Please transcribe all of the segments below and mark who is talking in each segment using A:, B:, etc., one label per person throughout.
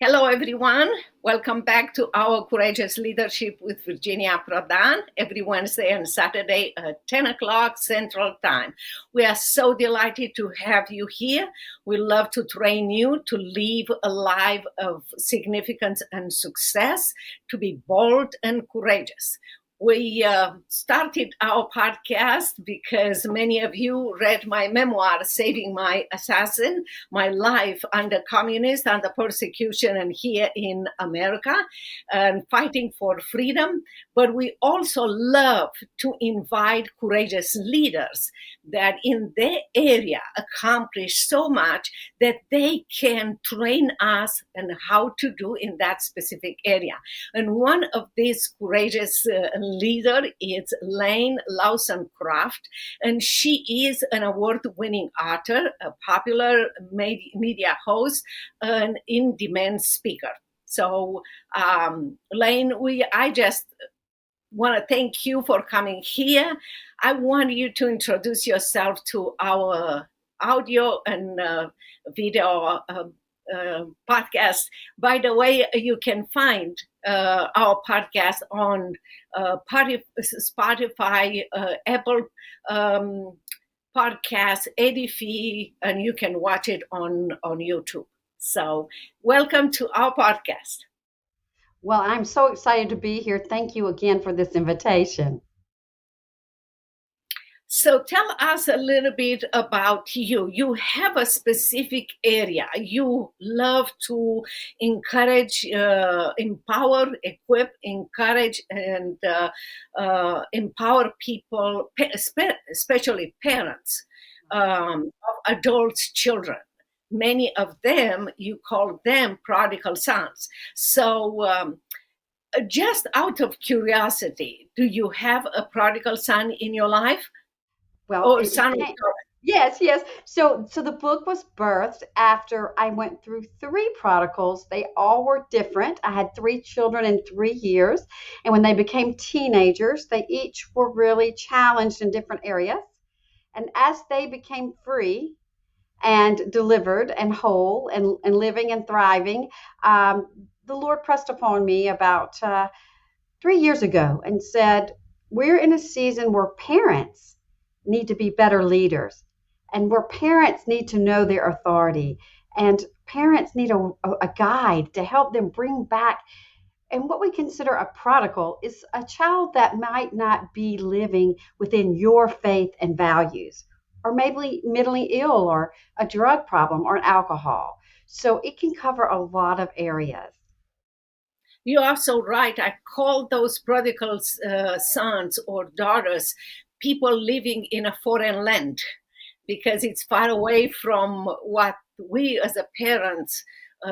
A: Hello, everyone. Welcome back to our Courageous Leadership with Virginia Prodan every Wednesday and Saturday at 10 o'clock Central Time. We are so delighted to have you here. We love to train you to live a life of significance and success, to be bold and courageous. We started our podcast because many of you read my memoir, Saving My Assassin, My Life Under Communist, Under Persecution, and here in America, and fighting for freedom. But we also love to invite courageous leaders that in their area accomplish so much that they can train us and how to do in that specific area. And one of these courageous leader is Laine Lawson Craft, and she is an award-winning author, a popular media host, an in-demand speaker. So, Laine, I just want to thank you for coming here. I want you to introduce yourself to our audio and video podcast. By the way, you can find our podcast on Spotify, Apple Podcast, Edify, and you can watch it on YouTube. So welcome to our podcast.
B: Well, I'm so excited to be here. Thank you again for this invitation.
A: So tell us a little bit about you. You have a specific area. You love to encourage, empower, equip, encourage, and empower people, especially parents of adults, children. Many of them, you call them prodigal sons. So just out of curiosity, do you have a prodigal son in your life?
B: Well, yes. So the book was birthed after I went through 3 prodigals. They all were different. I had 3 children in 3 years. And when they became teenagers, they each were really challenged in different areas. And as they became free and delivered and whole and living and thriving, the Lord pressed upon me about 3 years ago and said, we're in a season where parents need to be better leaders, and where parents need to know their authority, and parents need a guide to help them bring back. And what we consider a prodigal is a child that might not be living within your faith and values, or maybe mentally ill, or a drug problem, or an alcohol. So it can cover a lot of areas.
A: You are so right. I call those prodigal sons or daughters people living in a foreign land, because it's far away from what we as a parents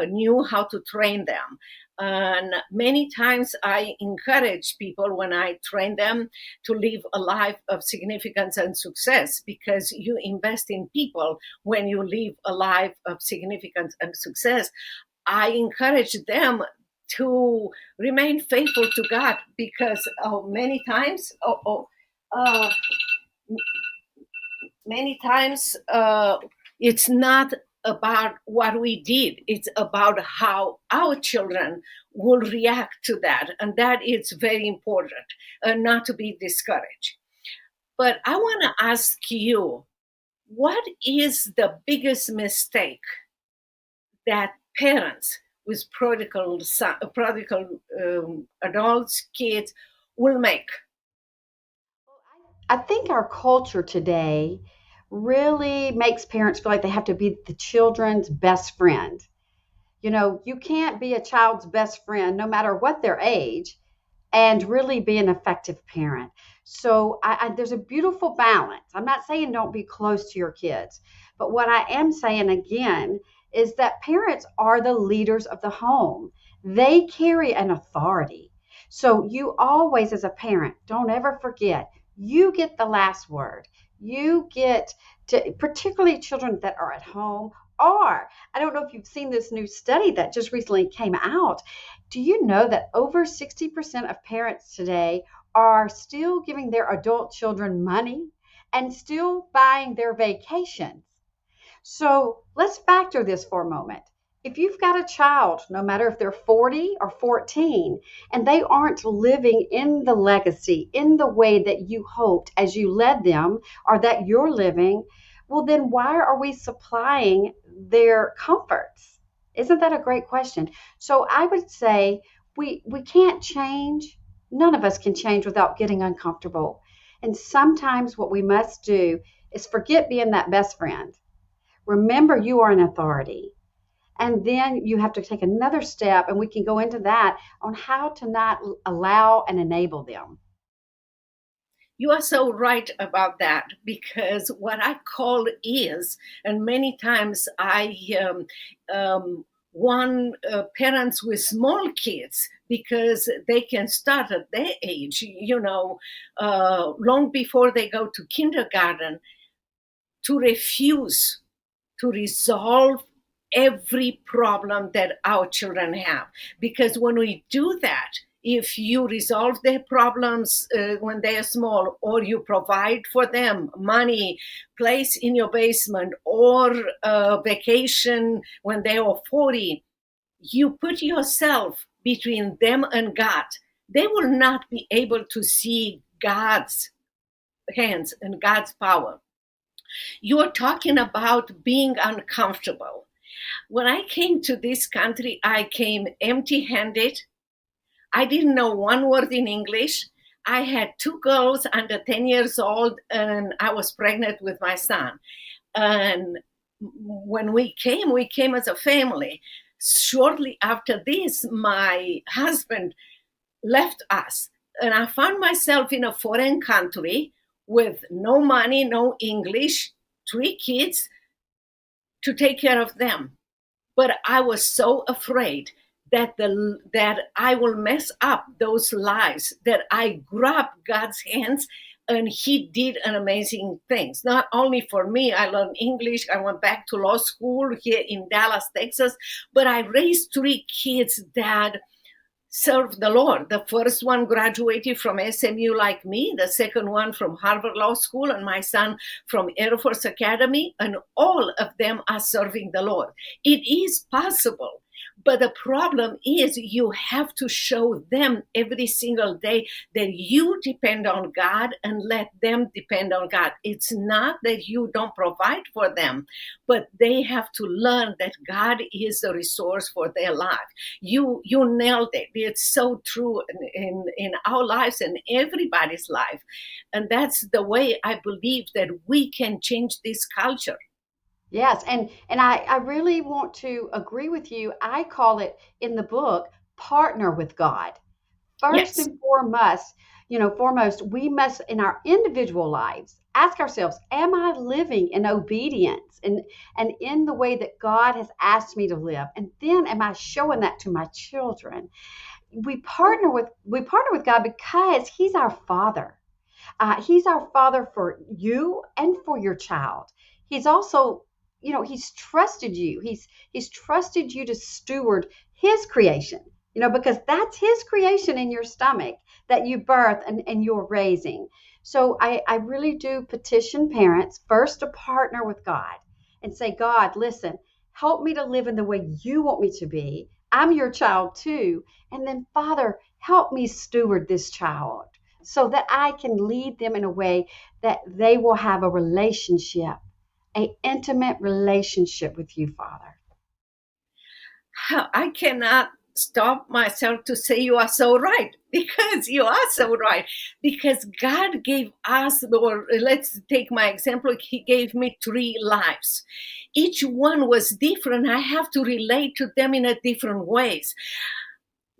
A: knew how to train them. And many times I encourage people when I train them to live a life of significance and success, because you invest in people when you live a life of significance and success. I encourage them to remain faithful to God, because many times it's not about what we did. It's about how our children will react to that. And that is very important, not to be discouraged. But I want to ask you, what is the biggest mistake that parents with prodigal adults, kids will make?
B: I think our culture today really makes parents feel like they have to be the children's best friend. You know, you can't be a child's best friend no matter what their age and really be an effective parent. So there's a beautiful balance. I'm not saying don't be close to your kids, but what I am saying again is that parents are the leaders of the home. They carry an authority. So you always, as a parent, don't ever forget, you get the last word. You get to, particularly children that are at home, or I don't know if you've seen this new study that just recently came out. Do you know that over 60% of parents today are still giving their adult children money and still buying their vacations? So let's factor this for a moment. If you've got a child, no matter if they're 40 or 14, and they aren't living in the legacy, in the way that you hoped as you led them, or that you're living, well, then why are we supplying their comforts? Isn't that a great question? So I would say we can't change. None of us can change without getting uncomfortable. And sometimes what we must do is forget being that best friend. Remember, you are an authority. And then you have to take another step, and we can go into that on how to not allow and enable them.
A: You are so right about that, because what I call is, and many times I want parents with small kids, because they can start at their age, long before they go to kindergarten, to refuse to resolve every problem that our children have. Because when we do that, if you resolve their problems when they are small, or you provide for them money, place in your basement, or a vacation when they are 40, you put yourself between them and God. They will not be able to see God's hands and God's power. You're talking about being uncomfortable. When I came to this country, I came empty handed. I didn't know one word in English. I had two girls under 10 years old, and I was pregnant with my son. And when we came as a family. Shortly after this, my husband left us, and I found myself in a foreign country with no money, no English, three kids to take care of them. But I was so afraid that I will mess up those lives, that I grabbed God's hands, and He did an amazing things. Not only for me, I learned English. I went back to law school here in Dallas, Texas, but I raised three kids that served the Lord. The first one graduated from SMU like me, the second one from Harvard Law School, and my son from Air Force Academy, and all of them are serving the Lord. It is possible. But the problem is, you have to show them every single day that you depend on God, and let them depend on God. It's not that you don't provide for them, but they have to learn that God is the resource for their life. You nailed it. It's so true in our lives and everybody's life. And that's the way I believe that we can change this culture.
B: Yes, and I really want to agree with you. I call it in the book, partner with God. First
A: Yes.
B: and foremost, we must in our individual lives ask ourselves, am I living in obedience and in the way that God has asked me to live? And then am I showing that to my children? We partner with God because He's our Father. He's our Father for you and for your child. He's also, He's trusted you. He's trusted you to steward His creation. Because that's His creation in your stomach that you birth and you're raising. So I really do petition parents first to partner with God and say, God, listen, help me to live in the way you want me to be. I'm your child too. And then, Father, help me steward this child so that I can lead them in a way that they will have a relationship, an intimate relationship with you, Father.
A: I cannot stop myself to say you are so right, because you are so right. Because God gave us, or let's take my example, He gave me three lives. Each one was different. I have to relate to them in a different ways.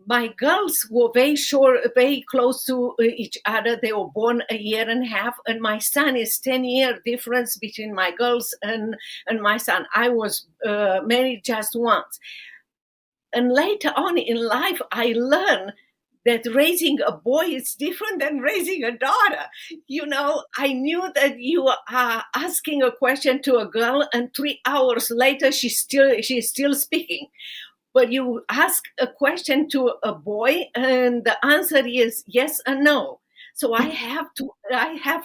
A: My girls were very close to each other. They were born a year and a half, and my son is 10-year difference between my girls and my son. I was married just once. And later on in life, I learned that raising a boy is different than raising a daughter. I knew that you are asking a question to a girl, and 3 hours later, she's still speaking. But you ask a question to a boy, and the answer is yes and no. So I have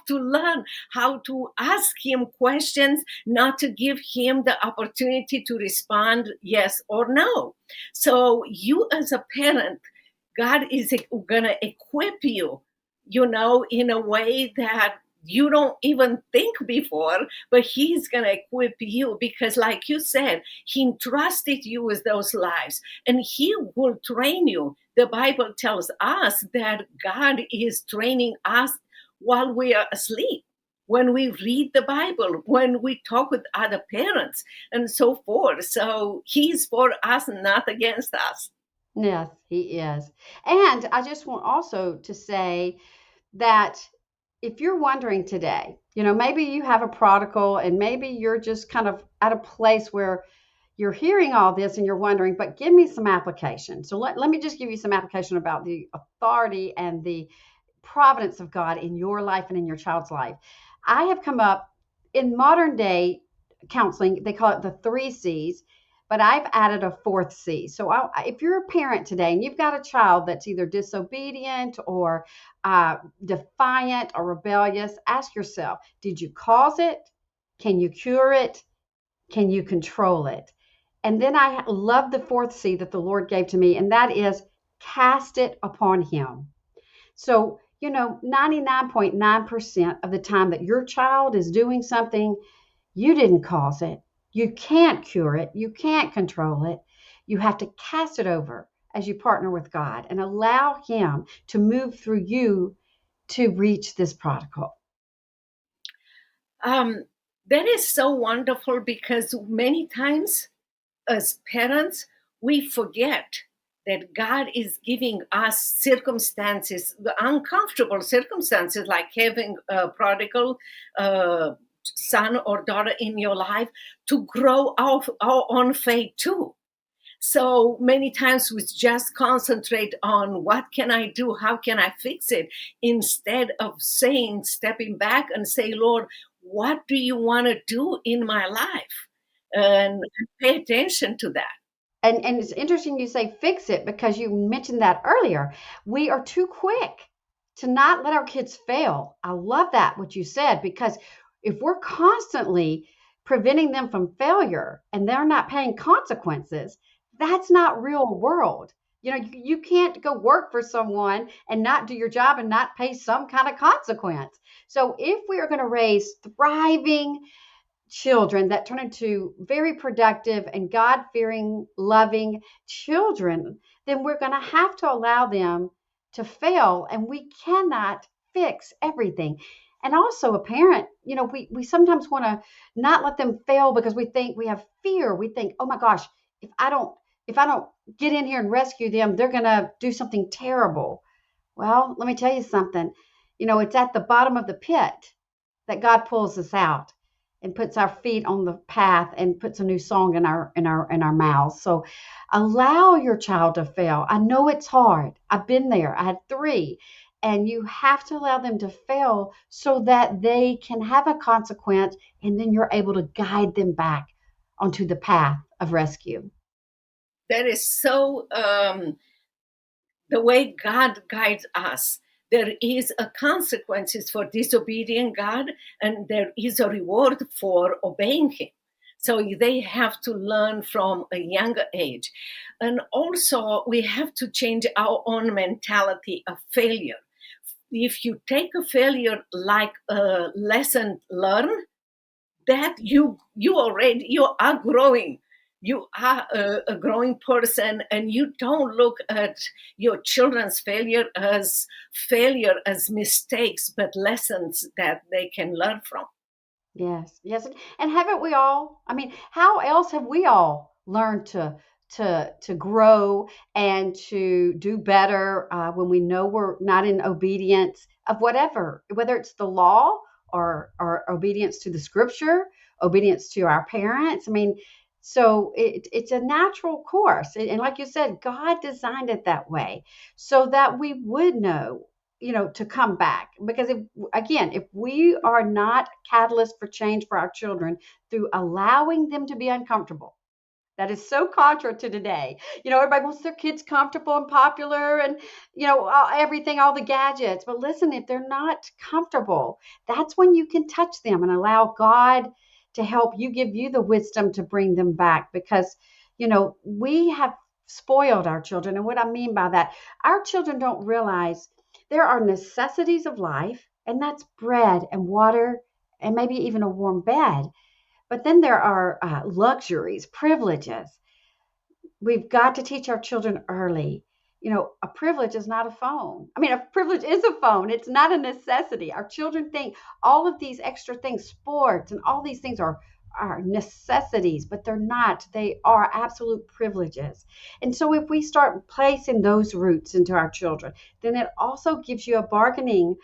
A: to learn how to ask him questions, not to give him the opportunity to respond yes or no. So you as a parent, God is going to equip you, in a way that you don't even think before, but he's going to equip you because, like you said, he entrusted you with those lives and he will train you. The Bible tells us that God is training us while we are asleep, when we read the Bible, when we talk with other parents, and so forth. So he's for us, not against us.
B: Yes, he is. And I just want also to say that if you're wondering today, maybe you have a prodigal and maybe you're just kind of at a place where you're hearing all this and you're wondering, but give me some application. So let me just give you some application about the authority and the providence of God in your life and in your child's life. I have come up in modern day counseling, they call it the 3 C's, but I've added a 4th C. So if you're a parent today and you've got a child that's either disobedient or defiant or rebellious, ask yourself, did you cause it? Can you cure it? Can you control it? And then I love the 4th C that the Lord gave to me, and that is cast it upon him. So, 99.9% of the time that your child is doing something, you didn't cause it. You can't cure it. You can't control it. You have to cast it over as you partner with God and allow him to move through you to reach this prodigal.
A: That is so wonderful because many times as parents, we forget that God is giving us circumstances, the uncomfortable circumstances, like having a prodigal son or daughter in your life, to grow our own faith too. So many times we just concentrate on what can I do? How can I fix it? Instead of stepping back and say, Lord, what do you want to do in my life? And pay attention to that.
B: And it's interesting you say fix it because you mentioned that earlier. We are too quick to not let our kids fail. I love that, what you said, because if we're constantly preventing them from failure and they're not paying consequences, that's not real world. You can't go work for someone and not do your job and not pay some kind of consequence. So if we are going to raise thriving children that turn into very productive and God-fearing, loving children, then we're going to have to allow them to fail, and we cannot fix everything. And also a parent, we sometimes want to not let them fail because we think we have fear. We think, oh my gosh, if I don't get in here and rescue them, they're going to do something terrible. Well, let me tell you something. It's at the bottom of the pit that God pulls us out and puts our feet on the path and puts a new song in our mouths. So allow your child to fail. I know it's hard. I've been there. I had 3. And you have to allow them to fail so that they can have a consequence, and then you're able to guide them back onto the path of rescue.
A: That is so the way God guides us. There is a consequences for disobeying God, and there is a reward for obeying him. So they have to learn from a younger age. And also we have to change our own mentality of failure. If you take a failure like a lesson learned, that you are growing. You are a growing person, and you don't look at your children's failure as mistakes, but lessons that they can learn from.
B: Yes, yes. And haven't we all? I mean, how else have we all learned to grow and to do better when we know we're not in obedience of whatever, whether it's the law or obedience to the scripture, obedience to our parents. I mean, so it's a natural course. And like you said, God designed it that way so that we would know, to come back. Because if we are not catalysts for change for our children through allowing them to be uncomfortable, That is so contra to today. Everybody wants their kids comfortable and popular and, everything, all the gadgets. But listen, if they're not comfortable, that's when you can touch them and allow God to help you, give you the wisdom to bring them back. Because, we have spoiled our children. And what I mean by that, our children don't realize there are necessities of life, and that's bread and water and maybe even a warm bed. But then there are luxuries, privileges. We've got to teach our children early. A privilege is not a phone. I mean, a privilege is a phone. It's not a necessity. Our children think all of these extra things, sports and all these things are necessities, but they're not. They are absolute privileges. And so if we start placing those roots into our children, then it also gives you a bargaining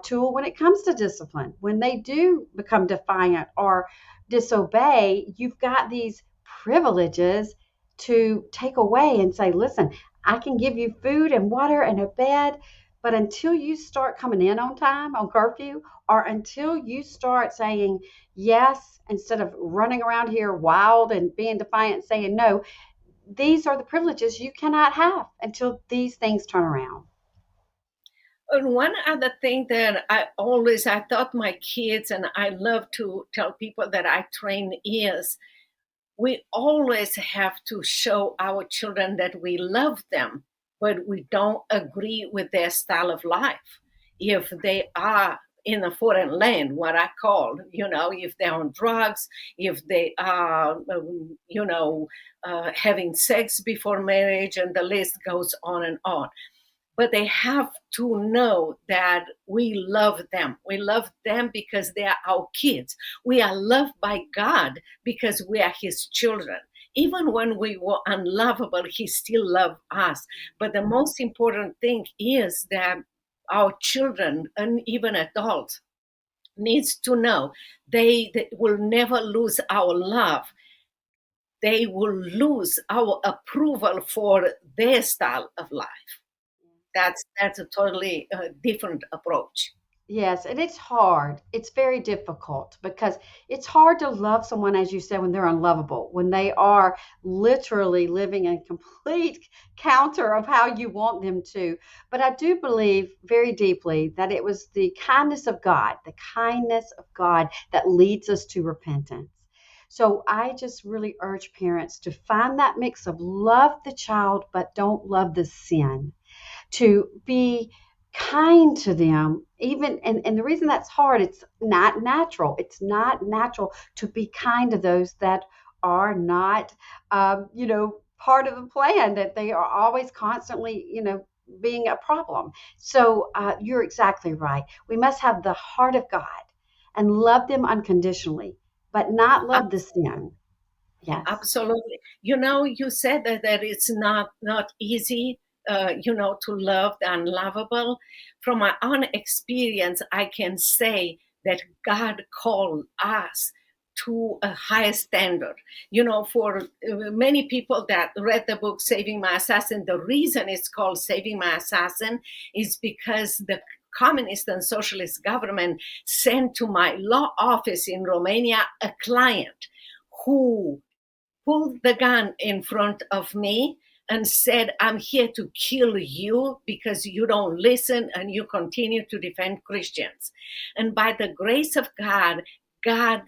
B: tool when it comes to discipline. When they do become defiant or disobey, you've got these privileges to take away and say, listen, I can give you food and water and a bed, but until you start coming in on time, on curfew, or until you start saying yes instead of running around here wild and being defiant, saying no, these are the privileges you cannot have until these things turn around.
A: And one other thing that I taught my kids, and I love to tell people that I train, is we always have to show our children that we love them, but we don't agree with their style of life. If they are in a foreign land, what I call, if they're on drugs, if they are, having sex before marriage, and the list goes on and on. But they have to know that we love them. We love them because they are our kids. We are loved by God because we are his children. Even when we were unlovable, he still loved us. But the most important thing is that our children and even adults needs to know they will never lose our love. They will lose our approval for their style of life. That's a totally different approach.
B: Yes, and it's hard. It's very difficult because it's hard to love someone, as you said, when they're unlovable, when they are literally living in complete counter of how you want them to. But I do believe very deeply that it was the kindness of God that leads us to repentance. So I just really urge parents to find that mix of love the child, but don't love the sin, to be kind to them, even and the reason that's hard, it's not natural. It's not natural to be kind to those that are not part of the plan, that they are always constantly being a problem. So you're exactly right. We must have the heart of God and love them unconditionally, but not love the sin. Yes,
A: absolutely. You said that it's not easy, to love the unlovable. From my own experience, I can say that God called us to a higher standard. For many people that read the book Saving My Assassin, the reason it's called Saving My Assassin is because the communist and socialist government sent to my law office in Romania a client who pulled the gun in front of me and said, I'm here to kill you because you don't listen and you continue to defend Christians. And by the grace of God, God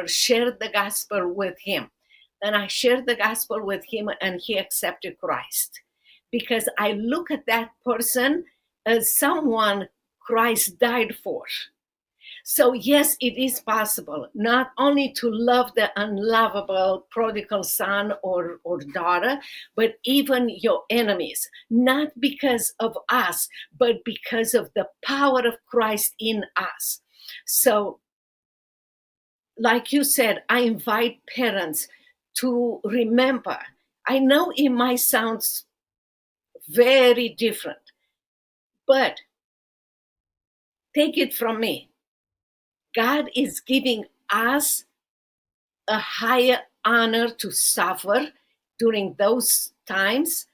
A: shared the gospel with him. And I shared the gospel with him and he accepted Christ. Because I look at that person as someone Christ died for. So yes, it is possible not only to love the unlovable prodigal son or daughter, but even your enemies, not because of us, but because of the power of Christ in us. So, like you said, I invite parents to remember. I know it might sound very different, but take it from me. God is giving us a higher honor to suffer during those times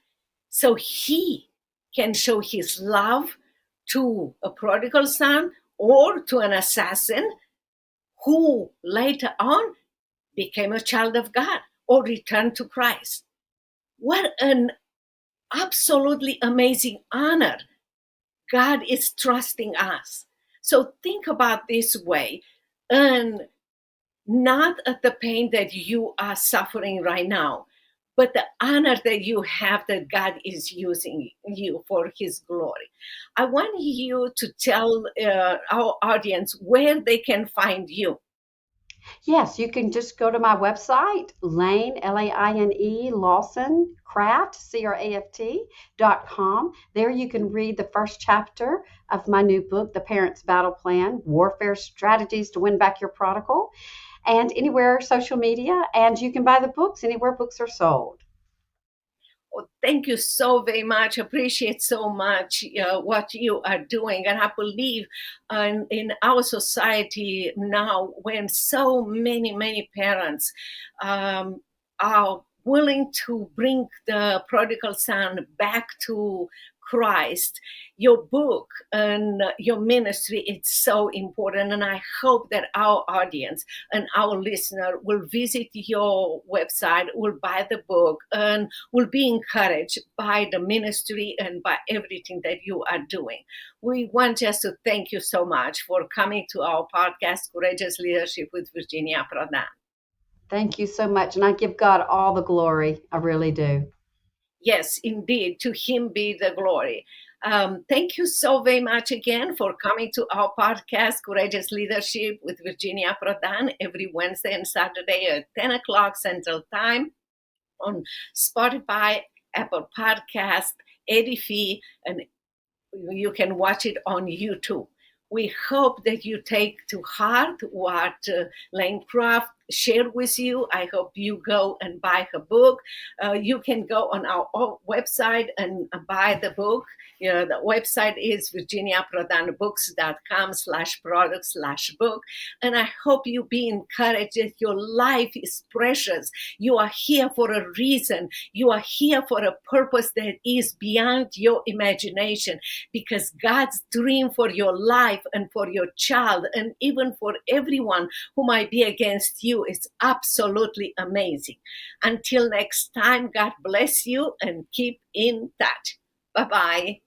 A: so he can show his love to a prodigal son or to an assassin who later on became a child of God. or return to Christ. What an absolutely amazing honor God is trusting us. So think about this way, and not at the pain that you are suffering right now, but the honor that you have that God is using you for His glory. I want you to tell our audience where they can find you.
B: Yes, you can just go to my website, Laine, Laine, Lawson Craft, CRAFT.com. There you can read the first chapter of my new book, The Parent's Battle Plan, Warfare Strategies to Win Back Your Prodigal, and anywhere social media. And you can buy the books anywhere books are sold.
A: Well, thank you so very much. Appreciate so much what you are doing. And I believe in our society now, when so many parents are willing to bring the prodigal son back to Christ, your book and your ministry, it's so important. And I hope that our audience and our listener will visit your website, will buy the book, and will be encouraged by the ministry and by everything that you are doing. We want just to thank you so much for coming to our podcast, Courageous Leadership with Virginia Prodan.
B: Thank you so much. And I give God all the glory. I really do.
A: Yes, indeed. To Him be the glory. Thank you so very much again for coming to our podcast, Courageous Leadership with Virginia Prodan, every Wednesday and Saturday at 10 o'clock Central Time on Spotify, Apple Podcast, Edify, and you can watch it on YouTube. We hope that you take to heart what Laine Craft shared with you. I hope you go and buy her book. You can go on our website and buy the book. The website is virginiaprodanbooks.com/product/book. And I hope you be encouraged that your life is precious. You are here for a reason. You are here for a purpose that is beyond your imagination, because God's dream for your life and for your child and even for everyone who might be against you is absolutely amazing. Until next time, God bless you and keep in touch. Bye-bye.